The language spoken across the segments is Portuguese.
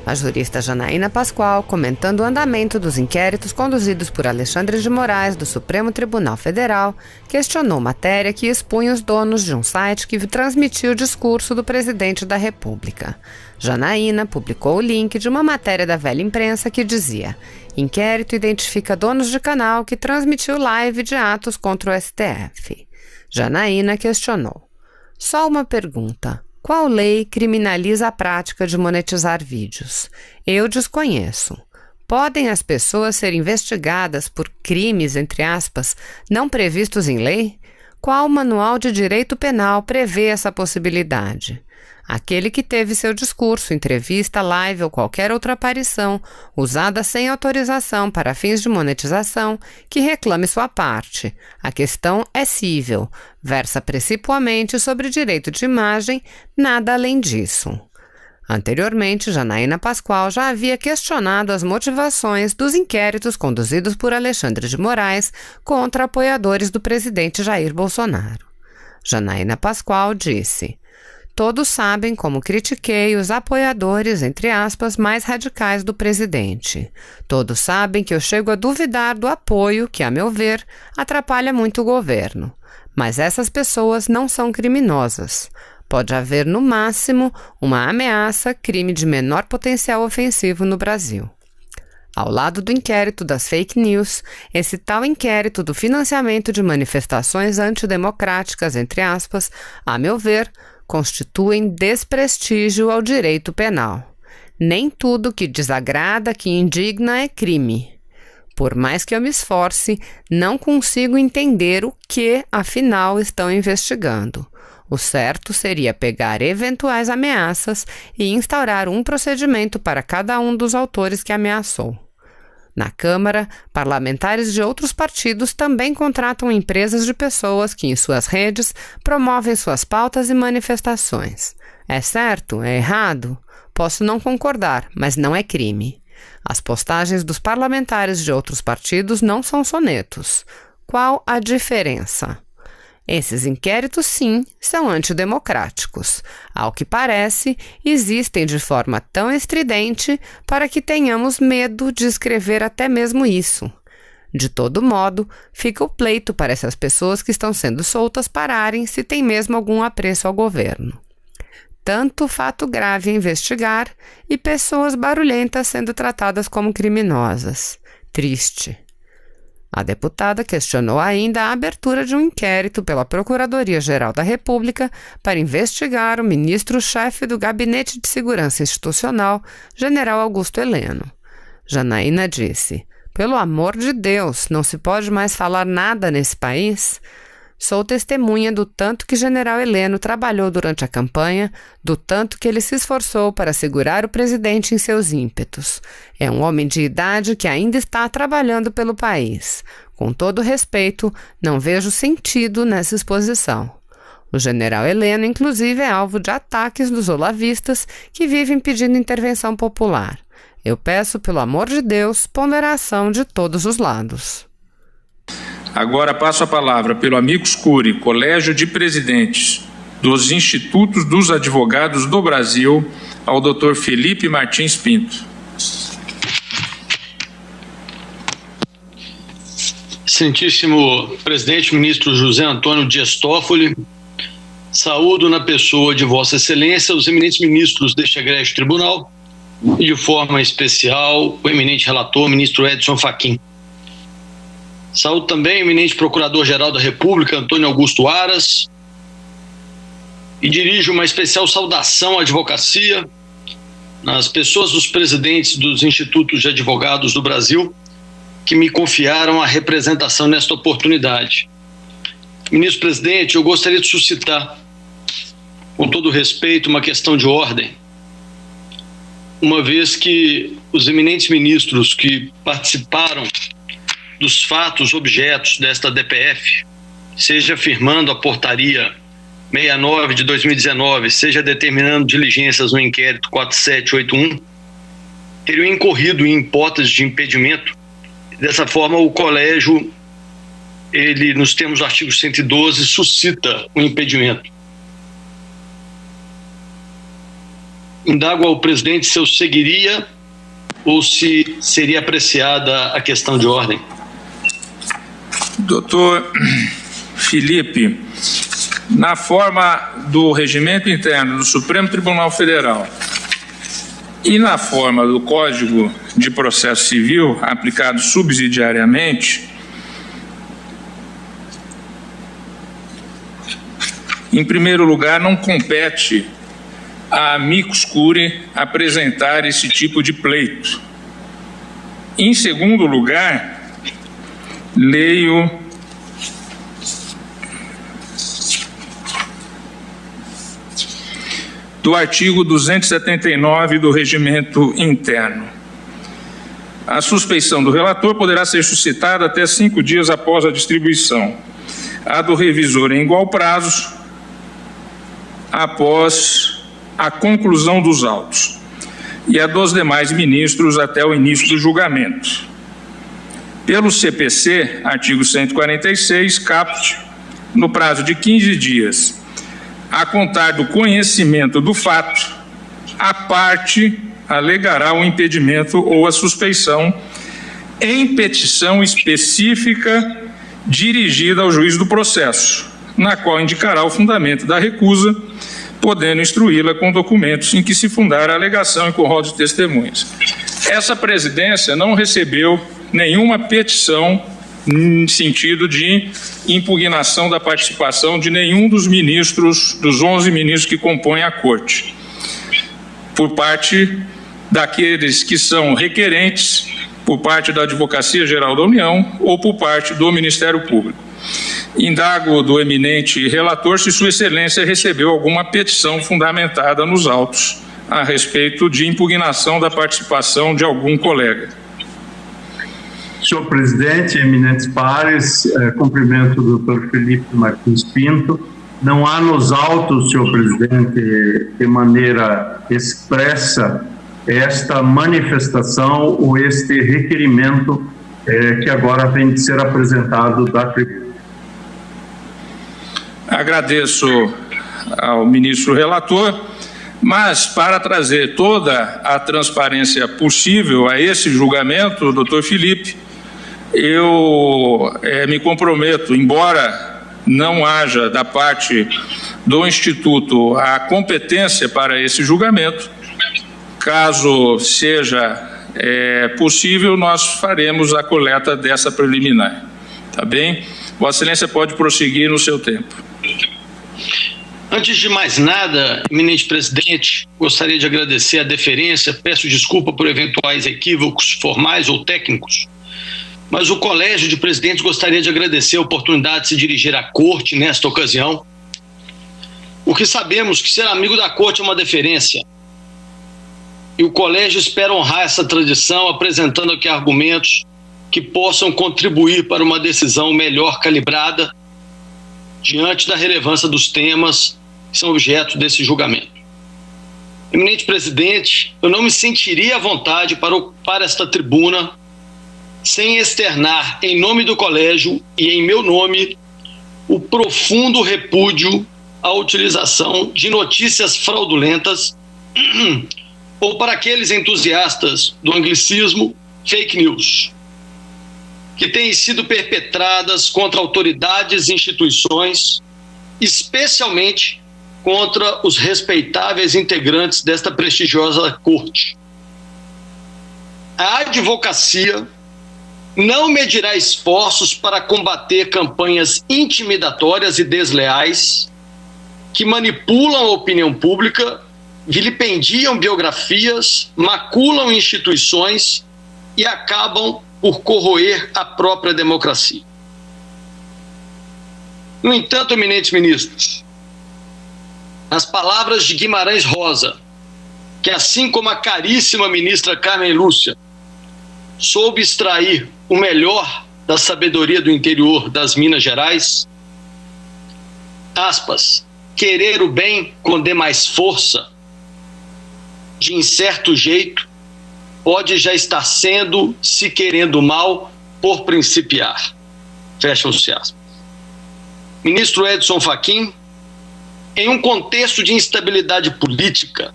A jurista Janaína Pascoal, comentando o andamento dos inquéritos conduzidos por Alexandre de Moraes, do Supremo Tribunal Federal, questionou matéria que expunha os donos de um site que transmitiu o discurso do presidente da República. Janaína publicou o link de uma matéria da velha imprensa que dizia: inquérito identifica donos de canal que transmitiu live de atos contra o STF. Janaína questionou: só uma pergunta. Qual lei criminaliza a prática de monetizar vídeos? Eu desconheço. Podem as pessoas ser investigadas por crimes, entre aspas, não previstos em lei? Qual manual de direito penal prevê essa possibilidade? Aquele que teve seu discurso, entrevista, live ou qualquer outra aparição usada sem autorização para fins de monetização, que reclame sua parte. A questão é cível, versa precipuamente sobre direito de imagem, nada além disso. Anteriormente, Janaína Pascoal já havia questionado as motivações dos inquéritos conduzidos por Alexandre de Moraes contra apoiadores do presidente Jair Bolsonaro. Janaína Pascoal disse: todos sabem como critiquei os apoiadores, entre aspas, mais radicais do presidente. Todos sabem que eu chego a duvidar do apoio que, a meu ver, atrapalha muito o governo. Mas essas pessoas não são criminosas. Pode haver, no máximo, uma ameaça, crime de menor potencial ofensivo no Brasil. Ao lado do inquérito das fake news, esse tal inquérito do financiamento de manifestações antidemocráticas, entre aspas, a meu ver, constituem desprestígio ao direito penal. Nem tudo que desagrada, que indigna é crime. Por mais que eu me esforce, não consigo entender o que, afinal, estão investigando. O certo seria pegar eventuais ameaças e instaurar um procedimento para cada um dos autores que ameaçou. Na Câmara, parlamentares de outros partidos também contratam empresas de pessoas que, em suas redes, promovem suas pautas e manifestações. É certo? É errado? Posso não concordar, mas não é crime. As postagens dos parlamentares de outros partidos não são sonetos. Qual a diferença? Esses inquéritos, sim, são antidemocráticos. Ao que parece, existem de forma tão estridente para que tenhamos medo de escrever até mesmo isso. De todo modo, fica o pleito para essas pessoas que estão sendo soltas pararem se tem mesmo algum apreço ao governo. Tanto fato grave a investigar e pessoas barulhentas sendo tratadas como criminosas. Triste. A deputada questionou ainda a abertura de um inquérito pela Procuradoria-Geral da República para investigar o ministro-chefe do Gabinete de Segurança Institucional, General Augusto Heleno. Janaína disse: pelo amor de Deus, não se pode mais falar nada nesse país? Sou testemunha do tanto que General Heleno trabalhou durante a campanha, do tanto que ele se esforçou para segurar o presidente em seus ímpetos. É um homem de idade que ainda está trabalhando pelo país. Com todo respeito, não vejo sentido nessa exposição. O General Heleno, inclusive, é alvo de ataques dos olavistas que vivem pedindo intervenção popular. Eu peço, pelo amor de Deus, ponderação de todos os lados. Agora passo a palavra pelo Amicus Curiae, Colégio de Presidentes dos Institutos dos Advogados do Brasil, ao Dr. Felipe Martins Pinto. Excelentíssimo presidente, ministro José Antônio Dias Toffoli, saúdo na pessoa de Vossa Excelência os eminentes ministros deste egrégio tribunal e, de forma especial, o eminente relator, ministro Edson Fachin. Saúdo também o eminente Procurador-Geral da República, Antônio Augusto Aras, e dirijo uma especial saudação à advocacia, nas pessoas dos presidentes dos Institutos de Advogados do Brasil, que me confiaram a representação nesta oportunidade. Ministro presidente, eu gostaria de suscitar, com todo respeito, uma questão de ordem, uma vez que os eminentes ministros que participaram dos fatos objetos desta DPF, seja firmando a portaria 69 de 2019, seja determinando diligências no inquérito 4781, teriam incorrido em hipótese de impedimento. Dessa forma, o colégio, ele, nos termos do artigo 112, suscita o impedimento. indago ao presidente se eu seguiria ou se seria apreciada a questão de ordem. Doutor Felipe, na forma do regimento interno do Supremo Tribunal Federal e na forma do Código de Processo Civil, aplicado subsidiariamente, em primeiro lugar, não compete a amicus curiae apresentar esse tipo de pleito. Em segundo lugar, leio do artigo 279 do Regimento Interno. A suspeição do relator poderá ser suscitada até 5 dias após a distribuição. A do revisor em igual prazo, após a conclusão dos autos, e a dos demais ministros até o início do julgamento. Pelo CPC, artigo 146, caput, no prazo de 15 dias, a contar do conhecimento do fato, a parte alegará o impedimento ou a suspeição em petição específica dirigida ao juiz do processo, na qual indicará o fundamento da recusa, podendo instruí-la com documentos em que se fundar a alegação e com rol de testemunhas. Essa presidência não recebeu nenhuma petição em sentido de impugnação da participação de nenhum dos ministros, dos 11 ministros que compõem a Corte, por parte daqueles que são requerentes, por parte da Advocacia Geral da União ou por parte do Ministério Público. Indago do eminente relator se Sua Excelência recebeu alguma petição fundamentada nos autos a respeito de impugnação da participação de algum colega. Senhor presidente, eminentes pares, cumprimento o doutor Felipe Martins Pinto. Não há nos autos, senhor presidente, de maneira expressa, esta manifestação ou este requerimento que agora vem de ser apresentado da tribuna. Agradeço ao ministro relator, mas para trazer toda a transparência possível a esse julgamento, doutor Felipe, eu me comprometo, embora não haja da parte do Instituto a competência para esse julgamento, caso seja possível, nós faremos a coleta dessa preliminar. Tá bem? Vossa Excelência pode prosseguir no seu tempo. Antes de mais nada, eminente presidente, gostaria de agradecer a deferência, peço desculpa por eventuais equívocos formais ou técnicos, mas o Colégio de Presidentes gostaria de agradecer a oportunidade de se dirigir à Corte nesta ocasião, porque sabemos que ser amigo da Corte é uma deferência, e o Colégio espera honrar essa tradição apresentando aqui argumentos que possam contribuir para uma decisão melhor calibrada diante da relevância dos temas que são objeto desse julgamento. Eminente presidente, eu não me sentiria à vontade para ocupar esta tribuna sem externar, em nome do colégio e em meu nome, o profundo repúdio à utilização de notícias fraudulentas ou, para aqueles entusiastas do anglicismo, fake news, que têm sido perpetradas contra autoridades e instituições, especialmente contra os respeitáveis integrantes desta prestigiosa corte. A advocacia não medirá esforços para combater campanhas intimidatórias e desleais que manipulam a opinião pública, vilipendiam biografias, maculam instituições e acabam por corroer a própria democracia. No entanto, eminentes ministros, as palavras de Guimarães Rosa, que assim como a caríssima ministra Carmen Lúcia, soube extrair o melhor da sabedoria do interior das Minas Gerais, aspas, querer o bem com demais força, de incerto jeito, pode já estar sendo, se querendo mal, por principiar. Fecha os aspas. Ministro Edson Fachin, em um contexto de instabilidade política,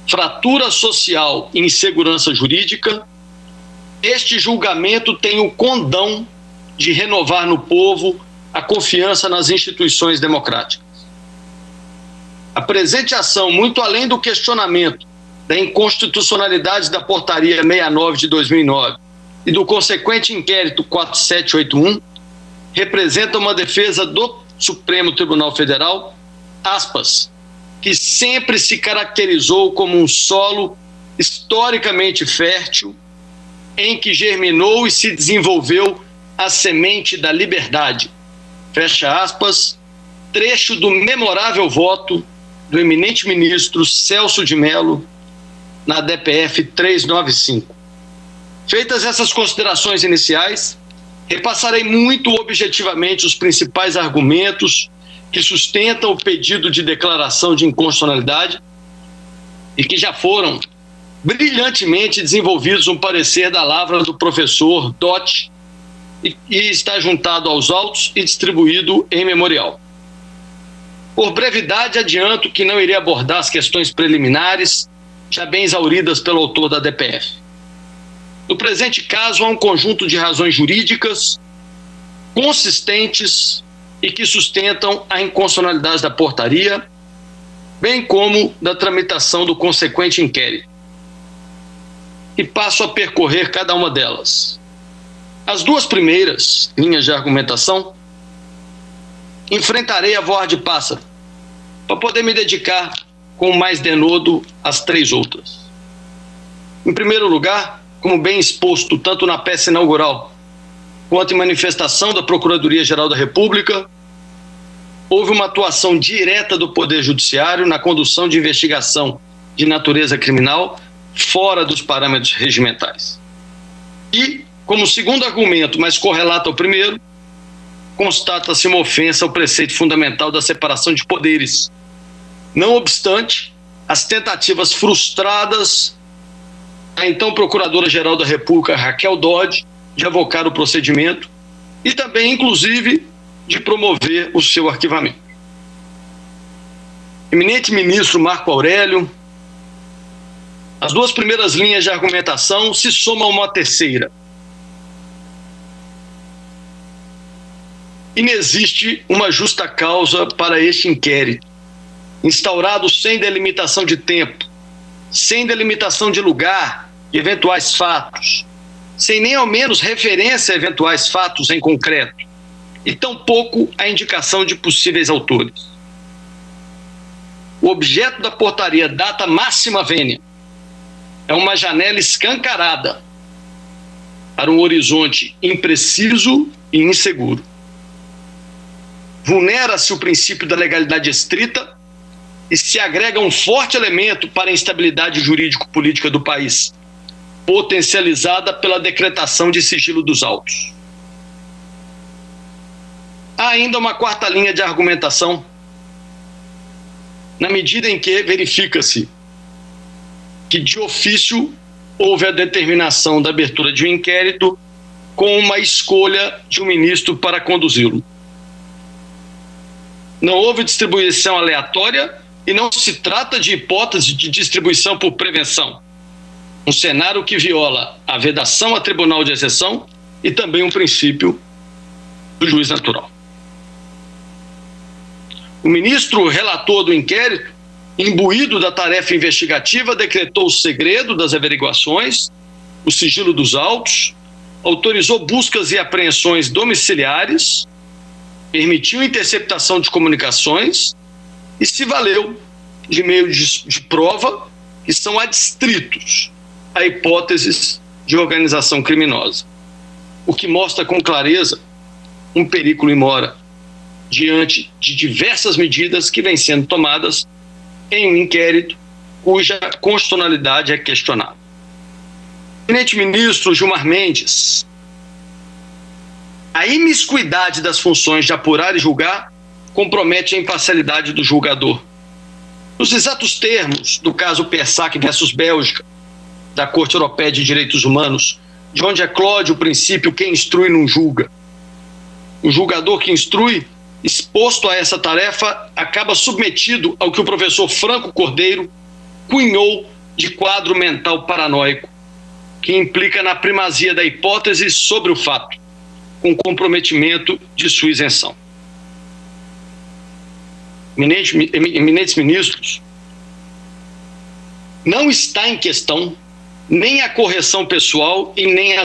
fratura social e insegurança jurídica, este julgamento tem o condão de renovar no povo a confiança nas instituições democráticas. A presente ação, muito além do questionamento da inconstitucionalidade da Portaria 69 de 2009 e do consequente inquérito 4781, representa uma defesa do Supremo Tribunal Federal, aspas, que sempre se caracterizou como um solo historicamente fértil em que germinou e se desenvolveu a semente da liberdade. Fecha aspas, trecho do memorável voto do eminente ministro Celso de Mello na DPF 395. Feitas essas considerações iniciais, repassarei muito objetivamente os principais argumentos que sustentam o pedido de declaração de inconstitucionalidade e que já foram brilhantemente desenvolvidos no parecer da lavra do professor Dotti e está juntado aos autos e distribuído em memorial. Por brevidade, adianto que não irei abordar as questões preliminares, já bem exauridas pelo autor da DPF. No presente caso, há um conjunto de razões jurídicas consistentes e que sustentam a inconstitucionalidade da portaria, bem como da tramitação do consequente inquérito. E passo a percorrer cada uma delas. As duas primeiras linhas de argumentação enfrentarei a voar de pássaro, para poder me dedicar com mais denodo às três outras. Em primeiro lugar, como bem exposto tanto na peça inaugural quanto em manifestação da Procuradoria-Geral da República, houve uma atuação direta do Poder Judiciário na condução de investigação de natureza criminal fora dos parâmetros regimentais. E, como segundo argumento, mas correlato ao primeiro, constata-se uma ofensa ao preceito fundamental da separação de poderes. Não obstante, as tentativas frustradas da então Procuradora-Geral da República, Raquel Dodge, de avocar o procedimento e também, inclusive, de promover o seu arquivamento. Eminente ministro Marco Aurélio, as duas primeiras linhas de argumentação se somam a uma terceira. Inexiste uma justa causa para este inquérito, instaurado sem delimitação de tempo, sem delimitação de lugar e eventuais fatos, sem nem ao menos referência a eventuais fatos em concreto, e tampouco a indicação de possíveis autores. O objeto da portaria data máxima vênia é uma janela escancarada para um horizonte impreciso e inseguro. Vulnera-se o princípio da legalidade estrita e se agrega um forte elemento para a instabilidade jurídico-política do país, potencializada pela decretação de sigilo dos autos. Há ainda uma quarta linha de argumentação, na medida em que verifica-se que de ofício houve a determinação da abertura de um inquérito com uma escolha de um ministro para conduzi-lo. Não houve distribuição aleatória e não se trata de hipótese de distribuição por prevenção. Um cenário que viola a vedação a tribunal de exceção e também um princípio do juiz natural. O ministro relator do inquérito, imbuído da tarefa investigativa, decretou o segredo das averiguações, o sigilo dos autos, autorizou buscas e apreensões domiciliares, permitiu interceptação de comunicações e se valeu de meio de prova que são adstritos a hipóteses de organização criminosa, o que mostra com clareza um perigo imora diante de diversas medidas que vêm sendo tomadas em um inquérito cuja constitucionalidade é questionável. Eminente ministro Gilmar Mendes, a imiscuidade das funções de apurar e julgar compromete a imparcialidade do julgador. Nos exatos termos do caso Persac versus Bélgica, da Corte Europeia de Direitos Humanos, de onde eclode o princípio quem instrui não julga. O julgador que instrui, exposto a essa tarefa, acaba submetido ao que o professor Franco Cordeiro cunhou de quadro mental paranoico, que implica na primazia da hipótese sobre o fato, com comprometimento de sua isenção. Eminentes ministros, não está em questão nem a correção pessoal e nem a